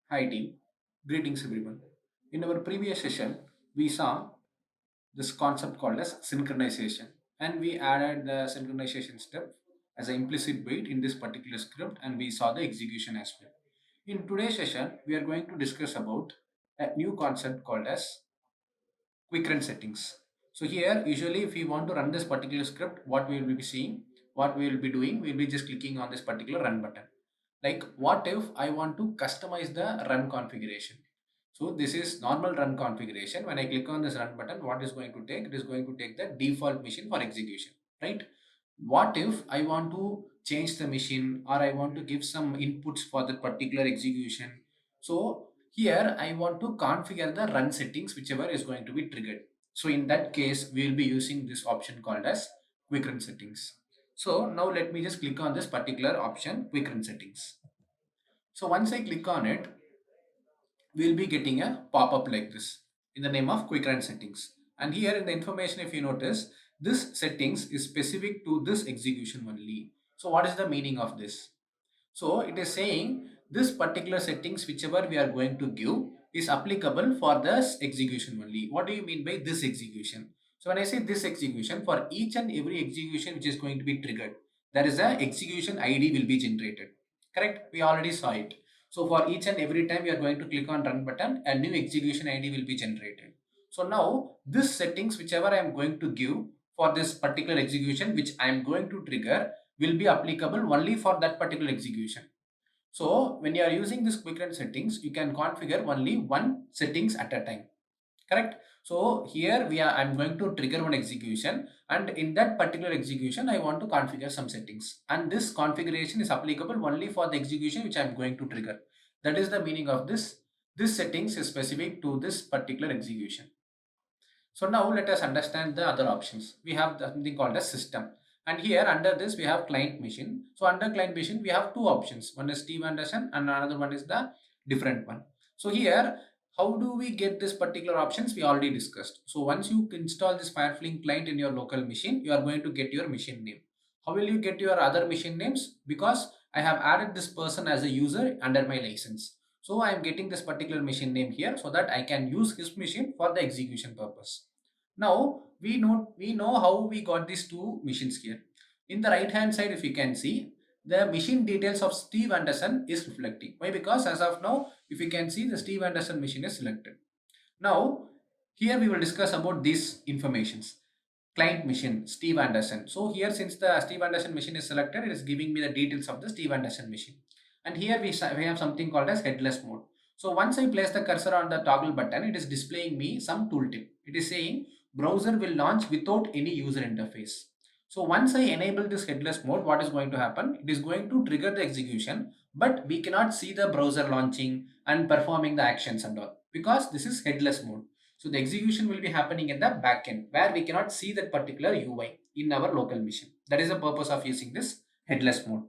Hi team, greetings everyone. In our previous session, we saw this concept called as synchronization, and we added the synchronization step as an implicit wait in this particular script, and we saw the execution as well. In today's session, we are going to discuss about a new concept called as quick run settings. So here, usually if we want to run this particular script, what we will be seeing, what we will be doing, we'll be just clicking on this particular run button. Like what if I want to customize the run configuration? So this is normal run configuration. When I click on this run button, what is going to take? It is going to take the default machine for execution, right? What if I want to change the machine or I want to give some inputs for that particular execution? So here I want to configure the run settings whichever is going to be triggered. So in that case, we will be using this option called as quick run settings. So now let me just click on this particular option, quick run settings. So once I click on it, we'll be getting a pop-up like this in the name of quick run settings. And here in the information, if you notice, this settings is specific to this execution only. So what is the meaning of this? So it is saying this particular settings whichever we are going to give is applicable for this execution only. What do you mean by this execution? So when I say this execution, for each and every execution which is going to be triggered, there is a execution ID will be generated. Correct? We already saw it. So for each and every time you are going to click on run button, a new execution ID will be generated. So now this settings whichever I am going to give for this particular execution which I am going to trigger will be applicable only for that particular execution. So when you are using this quick run settings, you can configure only one settings at a time. Correct? So here I'm going to trigger one execution, and in that particular execution I want to configure some settings, and this configuration is applicable only for the execution which I'm going to trigger. That is the meaning of this. This settings is specific to this particular execution. So now let us understand the other options. We have something called a system. And here under this we have client machine. So under client machine we have two options. One is Steve Anderson and another one is the different one. So here how do we get this particular options? We already discussed. So once you install this FireFlink client in your local machine, you are going to get your machine name. How will you get your other machine names? Because I have added this person as a user under my license. So I am getting this particular machine name here so that I can use his machine for the execution purpose. Now we know how we got these two machines here. In the right hand side, if you can see, the machine details of Steve Anderson is reflecting. Why? Because as of now, if you can see, the Steve Anderson machine is selected. Now here we will discuss about these informations. Client machine, Steve Anderson. So here, since the Steve Anderson machine is selected, it is giving me the details of the Steve Anderson machine. And here we have something called as headless mode. So once I place the cursor on the toggle button, it is displaying me some tooltip. It is saying browser will launch without any user interface. So once I enable this headless mode, what is going to happen? It is going to trigger the execution, but we cannot see the browser launching and performing the actions and all because this is headless mode. So the execution will be happening in the backend where we cannot see that particular UI in our local machine. That is the purpose of using this headless mode.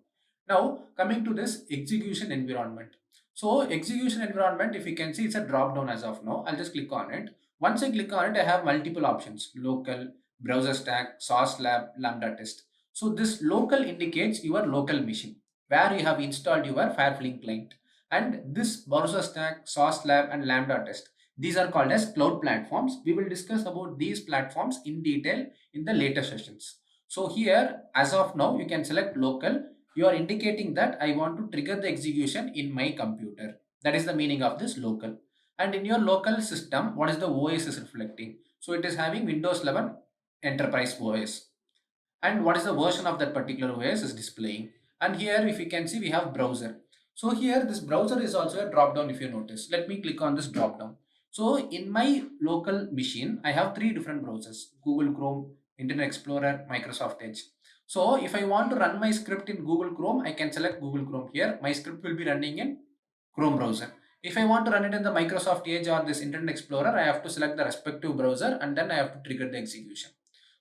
Now coming to this execution environment. So execution environment, if you can see, it's a drop down as of now. I'll just click on it. Once I click on it, I have multiple options: local, browser stack, source lab, lambda test. So this local indicates your local machine where you have installed your FireFlink client. And this browser stack, source lab, and lambda test, these are called as cloud platforms. We will discuss about these platforms in detail in the later sessions. So here, as of now, you can select local. You are indicating that I want to trigger the execution in my computer. That is the meaning of this local. And in your local system, what is the OS is reflecting? So it is having Windows 11 Enterprise OS. And what is the version of that particular OS is displaying. And here, if you can see, we have browser. So here, this browser is also a drop down if you notice. Let me click on this drop down. So in my local machine, I have three different browsers: Google Chrome, Internet Explorer, Microsoft Edge. So if I want to run my script in Google Chrome, I can select Google Chrome here. My script will be running in Chrome browser. If I want to run it in the Microsoft Edge or this Internet Explorer, I have to select the respective browser and then I have to trigger the execution.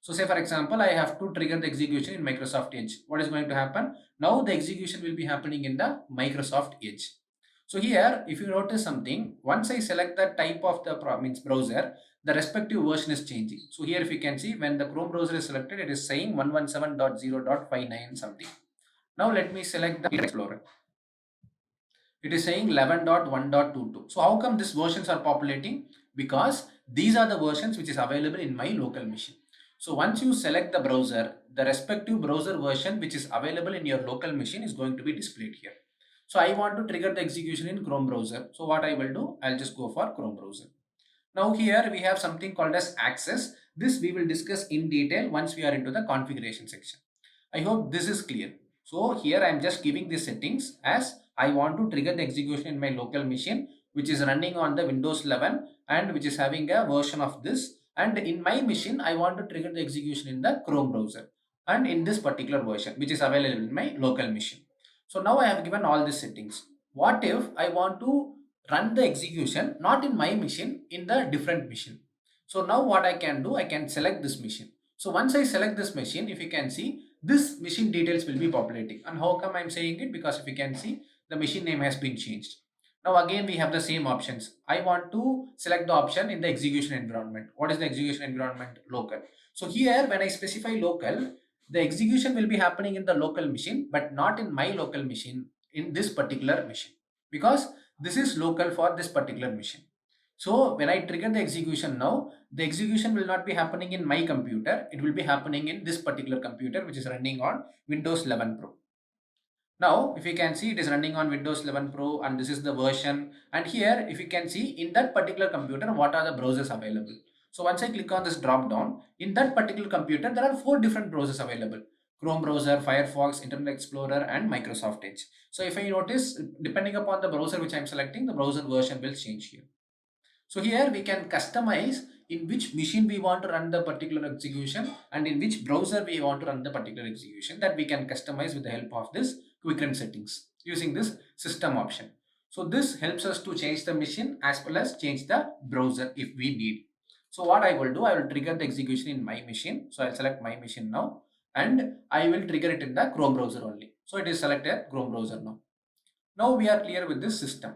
So say for example, I have to trigger the execution in Microsoft Edge. What is going to happen? Now the execution will be happening in the Microsoft Edge. So here, if you notice something, once I select the type of the browser, the respective version is changing. So here, if you can see, when the Chrome browser is selected, it is saying 117.0.59 something. Now let me select the Explorer. It is saying 11.1.22. So how come these versions are populating? Because these are the versions which is available in my local machine. So once you select the browser, the respective browser version which is available in your local machine is going to be displayed here. So I want to trigger the execution in Chrome browser. So what I will do, I'll just go for Chrome browser. Now here we have something called as access. This we will discuss in detail once we are into the configuration section. I hope this is clear. So here I am just giving the settings as I want to trigger the execution in my local machine which is running on the Windows 11 and which is having a version of this, and in my machine I want to trigger the execution in the Chrome browser and in this particular version which is available in my local machine. So now I have given all these settings. What if I want to run the execution not in my machine, in the different machine? So now what I can do, I can select this machine. So once I select this machine, if you can see, this machine details will be populating. And how come I'm saying it? Because if you can see, the machine name has been changed. Now again we have the same options. I want to select the option in the execution environment. What is the execution environment? Local. So here when I specify local, the execution will be happening in the local machine but not in my local machine, in this particular machine, because this is local for this particular machine. So when I trigger the execution now, the execution will not be happening in my computer, it will be happening in this particular computer which is running on Windows 11 Pro. Now, if you can see, it is running on Windows 11 Pro and this is the version. And here, if you can see in that particular computer, what are the browsers available? So once I click on this drop down, in that particular computer, there are 4 different browsers available. Chrome browser, Firefox, Internet Explorer and Microsoft Edge. So if I notice, depending upon the browser which I am selecting, the browser version will change here. So here we can customize in which machine we want to run the particular execution and in which browser we want to run the particular execution, that we can customize with the help of this quick run settings using this system option. So this helps us to change the machine as well as change the browser if we need. So what I will do, I will trigger the execution in my machine. So I'll select my machine now and I will trigger it in the Chrome browser only. So it is selected Chrome browser now. Now we are clear with this system.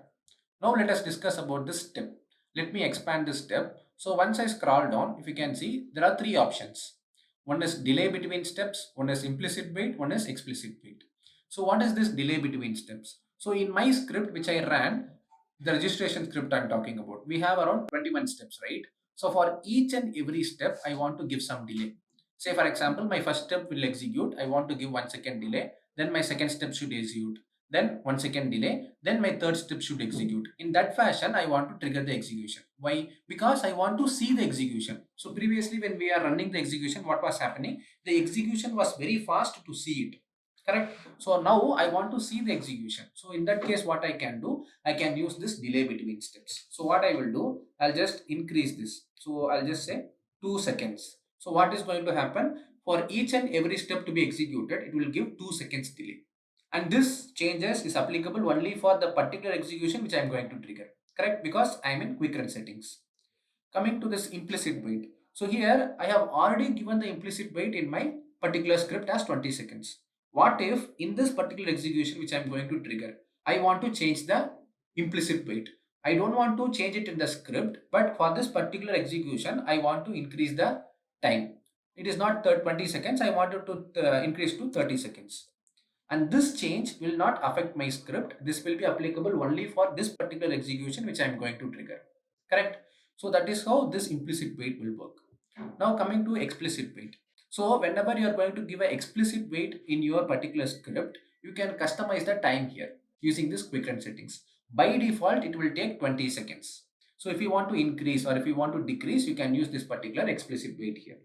Now let us discuss about this step. Let me expand this step. So once I scroll down, if you can see, there are 3 options. One is delay between steps, one is implicit wait, one is explicit wait. So what is this delay between steps? So in my script which I ran, the registration script I'm talking about, we have around 21 steps, right? So for each and every step, I want to give some delay. Say for example, my first step will execute, I want to give 1 second delay, then my second step should execute, then 1 second delay, then my third step should execute. In that fashion, I want to trigger the execution. Why? Because I want to see the execution. So previously when we are running the execution, what was happening? The execution was very fast to see it. Correct? So now I want to see the execution. So in that case, what I can do, I can use this delay between steps. So what I will do, I'll just increase this. So I'll just say 2 seconds. So what is going to happen? For each and every step to be executed, it will give 2 seconds delay. And this changes is applicable only for the particular execution which I am going to trigger. Correct? Because I am in quick run settings. Coming to this implicit wait. So here I have already given the implicit wait in my particular script as 20 seconds. What if in this particular execution which I am going to trigger, I want to change the implicit wait. I don't want to change it in the script, but for this particular execution, I want to increase the time. It is not 20 seconds, I want it to increase to 30 seconds. And this change will not affect my script. This will be applicable only for this particular execution which I am going to trigger. Correct? So that is how this implicit wait will work. Now coming to explicit wait. So whenever you are going to give an explicit wait in your particular script, you can customize the time here using this quick run settings. By default, it will take 20 seconds. So if you want to increase or if you want to decrease, you can use this particular explicit wait here.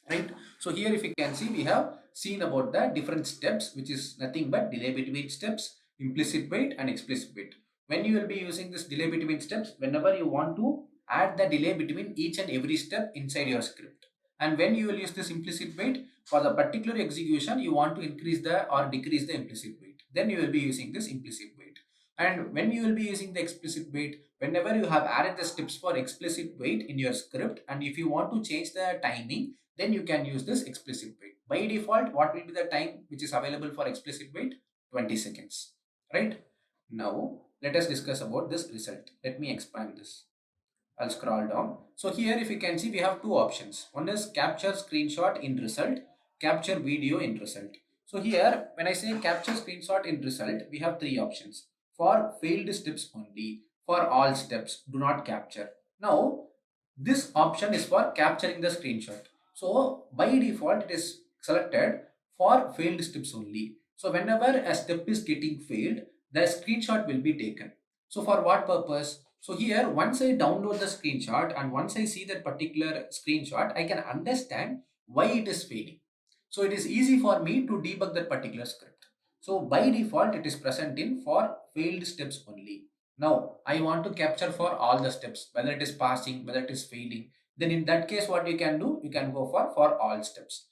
Right? So here if you can see, we have seen about the different steps, which is nothing but delay between steps, implicit wait and explicit wait. When you will be using this delay between steps, whenever you want to add the delay between each and every step inside your script. And when you will use this implicit wait for the particular execution, you want to increase the or decrease the implicit wait, then you will be using this implicit wait. And when you will be using the explicit wait, whenever you have added the steps for explicit wait in your script, and if you want to change the timing, then you can use this explicit wait. By default, what will be the time which is available for explicit wait? 20 seconds. Right? Now, let us discuss about this result. Let me expand this. I'll scroll down. So here if you can see, we have 2 options. One is capture screenshot in result, capture video in result. So here when I say capture screenshot in result, we have 3 options. for failed steps only. For all steps, do not capture. Now, this option is for capturing the screenshot. So by default, it is selected for failed steps only. So whenever a step is getting failed, the screenshot will be taken. So for what purpose? So here, once I download the screenshot and once I see that particular screenshot, I can understand why it is failing. So it is easy for me to debug that particular script. So by default, it is present in for failed steps only. Now I want to capture for all the steps, whether it is passing, whether it is failing. Then in that case, what you can do, you can go for all steps.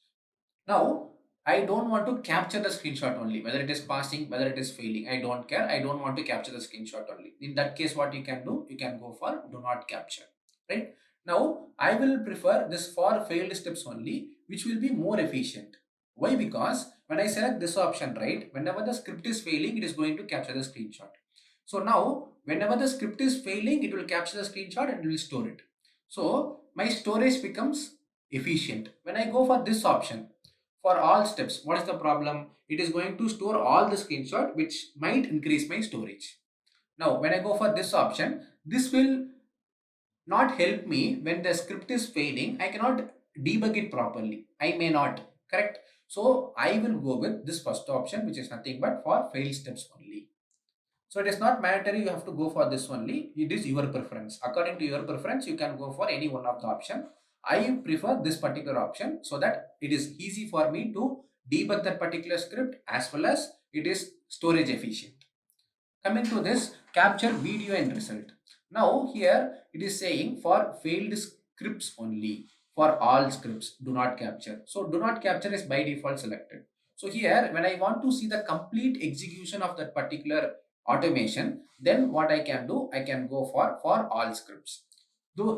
Now, I don't want to capture the screenshot only, whether it is passing, whether it is failing. I don't care. I don't want to capture the screenshot only. In that case, what you can do, you can go for do not capture. Right? Now, I will prefer this for failed steps only, which will be more efficient. Why? Because when I select this option, right, whenever the script is failing, it is going to capture the screenshot. So now, whenever the script is failing, it will capture the screenshot and it will store it. So my storage becomes efficient. When I go for this option, for all steps, what is the problem? It is going to store all the screenshot, which might increase my storage. Now when I go for this option, this will not help me when the script is failing. I cannot debug it properly, I may not, correct? So I will go with this first option, which is nothing but for failed steps only. So it is not mandatory you have to go for this only. It is your preference. According to your preference, you can go for any one of the option. I prefer this particular option so that it is easy for me to debug that particular script as well as it is storage efficient. Coming to this, capture video and result. Now here it is saying for failed scripts only. For all scripts, do not capture. So do not capture is by default selected. So here when I want to see the complete execution of that particular automation, then what I can do, I can go for all scripts.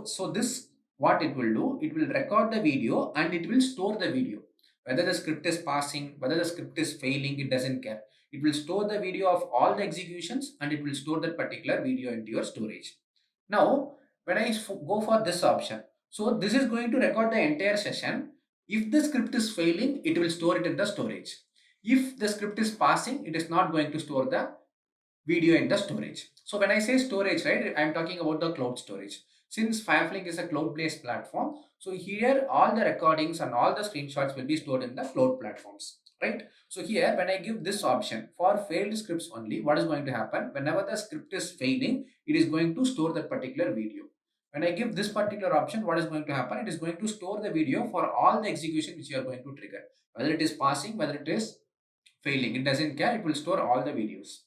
So this, what it will do, it will record the video and it will store the video. Whether the script is passing, whether the script is failing, it doesn't care. It will store the video of all the executions and it will store that particular video into your storage. Now, when I go for this option, so this is going to record the entire session. If the script is failing, it will store it in the storage. If the script is passing, it is not going to store the video in the storage. So when I say storage, right, I'm talking about the cloud storage. Since FireFlink is a cloud-based platform, so here all the recordings and all the screenshots will be stored in the cloud platforms, right? So here when I give this option for failed scripts only, what is going to happen? Whenever the script is failing, it is going to store that particular video. When I give this particular option, what is going to happen? It is going to store the video for all the execution which you are going to trigger. Whether it is passing, whether it is failing, it doesn't care. It will store all the videos.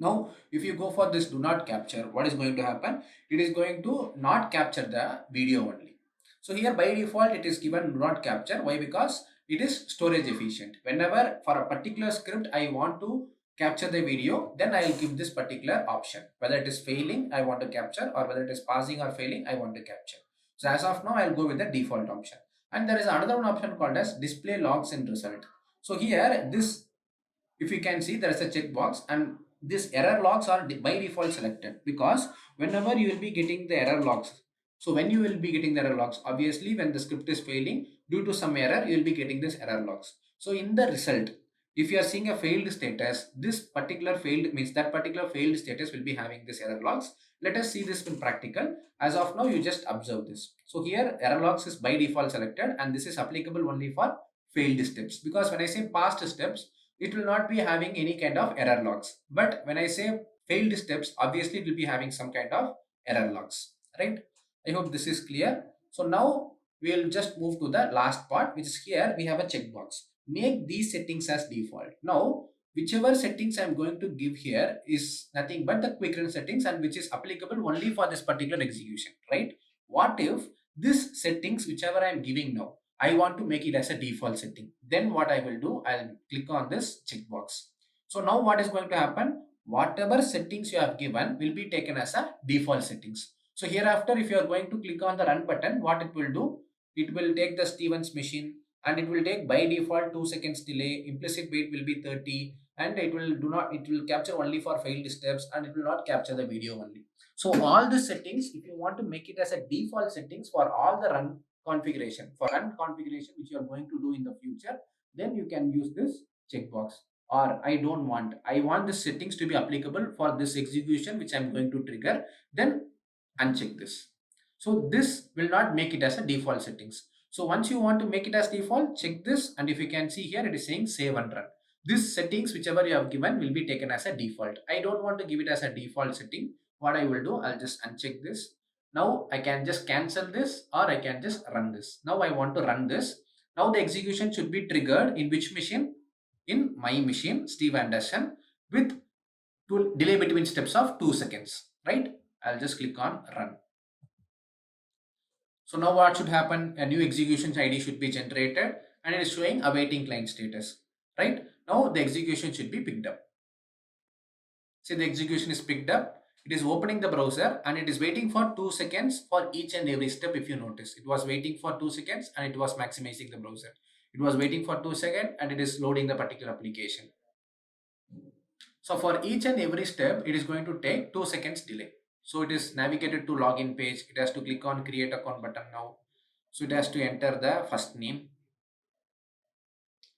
Now, if you go for this do not capture, what is going to happen? It is going to not capture the video only. So here by default, it is given do not capture. Why? Because it is storage efficient. Whenever for a particular script, I want to capture the video, then I will give this particular option. Whether it is failing, I want to capture, or whether it is passing or failing, I want to capture. So as of now, I'll go with the default option. And there is another one option called as display logs in result. So here, this, if you can see, there is a checkbox and this error logs are by default selected, because whenever you will be getting the error logs, so when you will be getting the error logs, obviously when the script is failing due to some error, you will be getting this error logs. So in the result, if you are seeing a failed status, this particular failed means that particular failed status will be having this error logs. Let us see this in practical. As of now, you just observe this. So here error logs is by default selected and this is applicable only for failed steps, because when I say past steps, it will not be having any kind of error logs. But when I say failed steps, obviously it will be having some kind of error logs, right? I hope this is clear. So now we'll just move to the last part, which is here we have a checkbox. Make these settings as default. Now, whichever settings I'm going to give here is nothing but the quick run settings and which is applicable only for this particular execution, right? What if this settings, whichever I'm giving now, I want to make it as a default setting. Then what I will do, I'll click on this checkbox. So now what is going to happen? Whatever settings you have given will be taken as a default settings. So hereafter, if you are going to click on the run button, what it will do? It will take the Stevens machine and it will take by default 2 seconds delay. Implicit wait will be 30 and it will capture only for failed steps and it will not capture the video only. So all the settings, if you want to make it as a default settings for all the run configuration, for run configuration which you are going to do in the future, then you can use this checkbox. or I don't want, I want the settings to be applicable for this execution which I'm going to trigger, then uncheck this. So this will not make it as a default settings. So once you want to make it as default, check this, and if you can see here, it is saying save and run. This settings whichever you have given will be taken as a default. I don't want to give it as a default setting. What I will do, I'll just uncheck this. Now I can just cancel this, or I can just run this. Now I want to run this. Now the execution should be triggered in which machine? In my machine, Steve Anderson, with delay between steps of 2 seconds, right? I'll just click on run. So now what should happen? A new execution ID should be generated, and it is showing awaiting client status, right? Now the execution should be picked up. See, the execution is picked up. It is opening the browser and it is waiting for 2 seconds for each and every step. If you notice, it was waiting for 2 seconds and it was maximizing the browser. It was waiting for 2 seconds and it is loading the particular application. So for each and every step, it is going to take 2 seconds delay. So it is navigated to login page. It has to click on create account button now. So it has to enter the first name.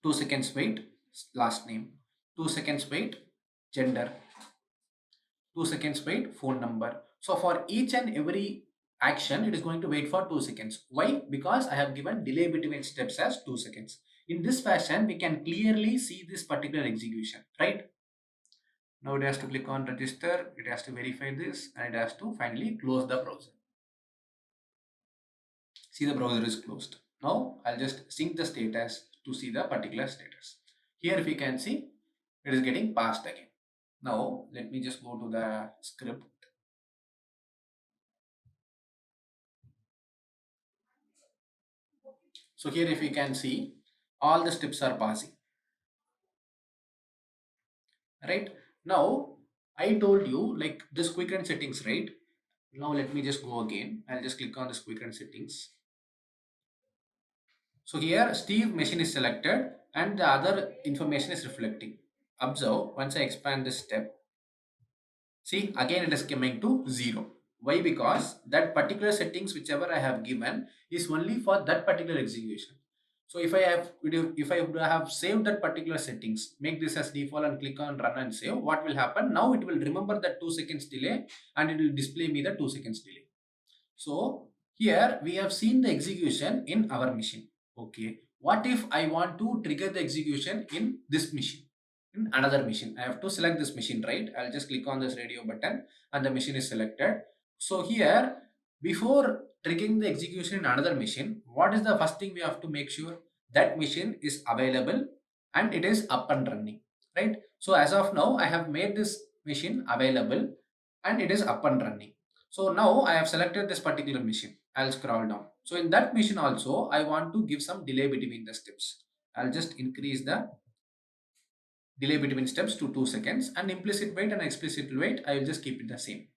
2 seconds wait, last name. 2 seconds wait, gender. 2 seconds wait, phone number. So for each and every action, it is going to wait for 2 seconds. Why? Because I have given delay between steps as 2 seconds. In this fashion, we can clearly see this particular execution, right? Now it has to click on register, it has to verify this, and it has to finally close the browser. See, the browser is closed. Now I'll just sync the status to see the particular status. Here if you can see, it is getting passed again. Now let me just go to the script. So here if you can see, all the steps are passing. Right? Now I told you like this quick run settings, right? Now let me just go again. I'll just click on this quick run settings. So here Steve machine is selected and the other information is reflecting. Observe, once I expand this step, see again it is coming to 0. Why? Because that particular settings whichever I have given is only for that particular execution. So if I would have saved that particular settings, make this as default and click on run and save, what will happen? Now it will remember that 2 seconds delay and it will display me the 2 seconds delay. So here we have seen the execution in our machine. Okay. What if I want to trigger the execution in this machine? In another machine. I have to select this machine, right? I'll just click on this radio button and the machine is selected. So here, before triggering the execution in another machine, what is the first thing we have to make sure? That machine is available and it is up and running, right? So as of now, I have made this machine available and it is up and running. So now I have selected this particular machine. I'll scroll down. So in that machine also, I want to give some delay between the steps. I'll just increase the delay between steps to 2 seconds, and implicit wait and explicit wait, I will just keep it the same.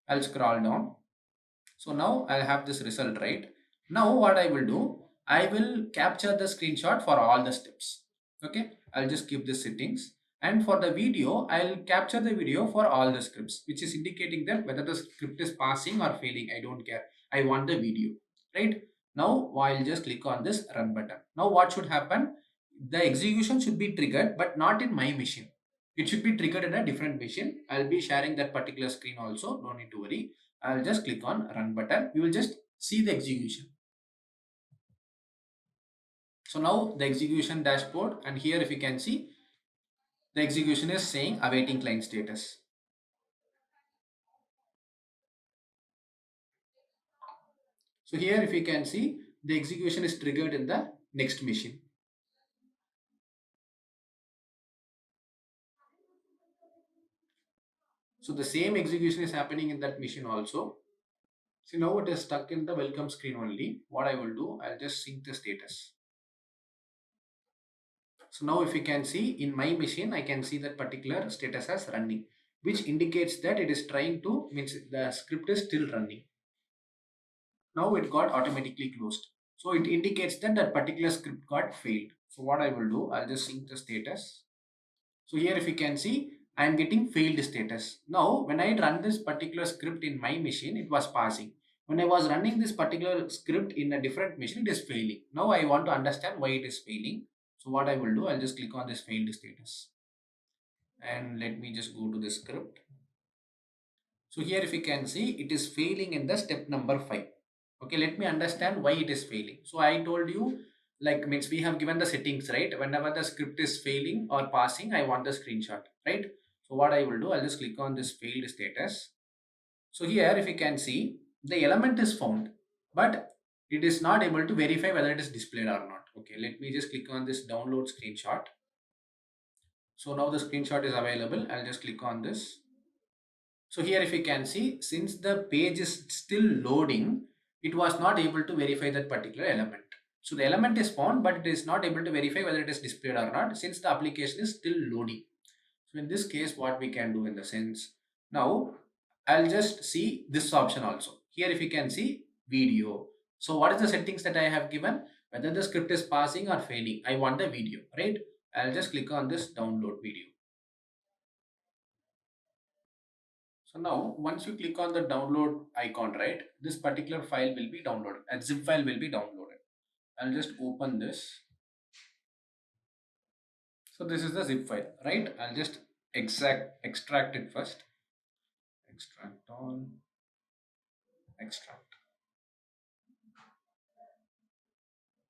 I'll scroll down. So now I'll have this result, right? Now what I will do, I will capture the screenshot for all the steps. Okay, I'll just keep the settings. And for the video, I'll capture the video for all the scripts, which is indicating that whether the script is passing or failing. I don't care. I want the video, right? Now I'll just click on this run button. Now what should happen? The execution should be triggered, but not in my machine. It should be triggered in a different machine. I'll be sharing that particular screen also. No need to worry. I'll just click on run button. We will just see the execution. So now the execution dashboard, and here if you can see, the execution is saying awaiting client status. So here if you can see, the execution is triggered in the next machine. So the same execution is happening in that machine also. See, now it is stuck in the welcome screen only. What I will do, I'll just sync the status. So now if you can see in my machine, I can see that particular status as running, which indicates that it is trying to, means the script is still running. Now it got automatically closed. So it indicates that that particular script got failed. So what I will do, I'll just sync the status. So here if you can see, I am getting failed status. Now when I run this particular script in my machine, it was passing. When I was running this particular script in a different machine, it is failing. Now I want to understand why it is failing. So what I will do, I'll just click on this failed status. And let me just go to the script. So here if you can see, it is failing in the step number 5. Okay, let me understand why it is failing. So I told you, like, means we have given the settings, right? Whenever the script is failing or passing, I want the screenshot, right? So what I will do, I'll just click on this failed status. So here if you can see, the element is found, but it is not able to verify whether it is displayed or not. Okay, let me just click on this download screenshot. So now the screenshot is available. I'll just click on this. So here if you can see, since the page is still loading, it was not able to verify that particular element. So the element is found, but it is not able to verify whether it is displayed or not, since the application is still loading. So in this case, what we can do in the sense, now I'll just see this option also. Here if you can see video. So what is the settings that I have given? Whether the script is passing or failing. I want the video, right? I'll just click on this download video. So now once you click on the download icon, right, this particular file will be downloaded. A zip file will be downloaded. I'll just open this. So this is the zip file, right? I'll just extract it first. Extract all, extract.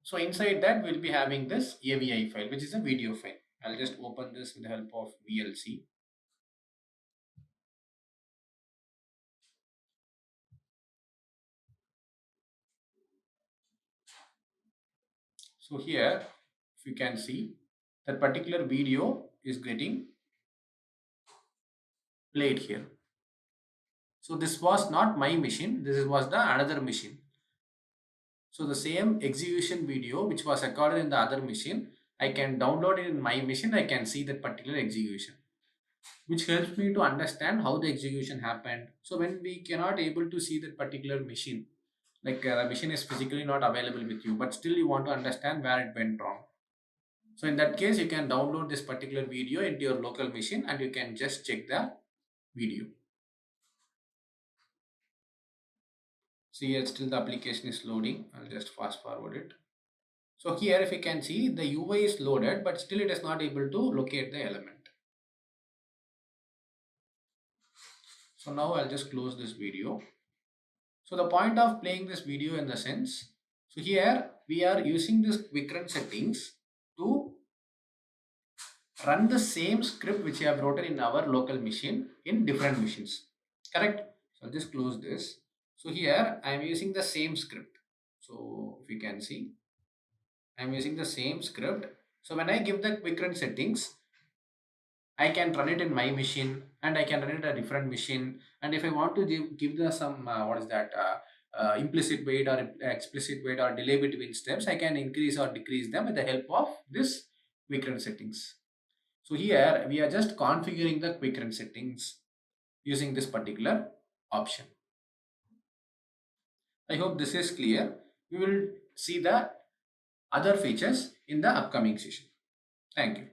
So inside that we'll be having this AVI file, which is a video file. I'll just open this with the help of VLC. So here, if you can see, that particular video is getting played here. So this was not my machine, this was the another machine. So the same execution video which was recorded in the other machine, I can download it in my machine, I can see that particular execution, which helps me to understand how the execution happened. So when we cannot able to see that particular machine, like the machine is physically not available with you, but still you want to understand where it went wrong. So in that case, you can download this particular video into your local machine and you can just check the video. See here still the application is loading. I'll just fast forward it. So here if you can see, the UI is loaded, but still it is not able to locate the element. So now I'll just close this video. So the point of playing this video in the sense, so here we are using this quick run settings to run the same script which we have written in our local machine in different machines. Correct? So I'll just close this. So here I am using the same script. So if you can see, I am using the same script. So when I give the quick run settings, I can run it in my machine and I can run it in a different machine. And if I want to give the some what is that implicit wait or explicit wait or delay between steps, I can increase or decrease them with the help of this quick run settings. So here we are just configuring the quick run settings using this particular option. I hope this is clear. We will see the other features in the upcoming session. Thank you.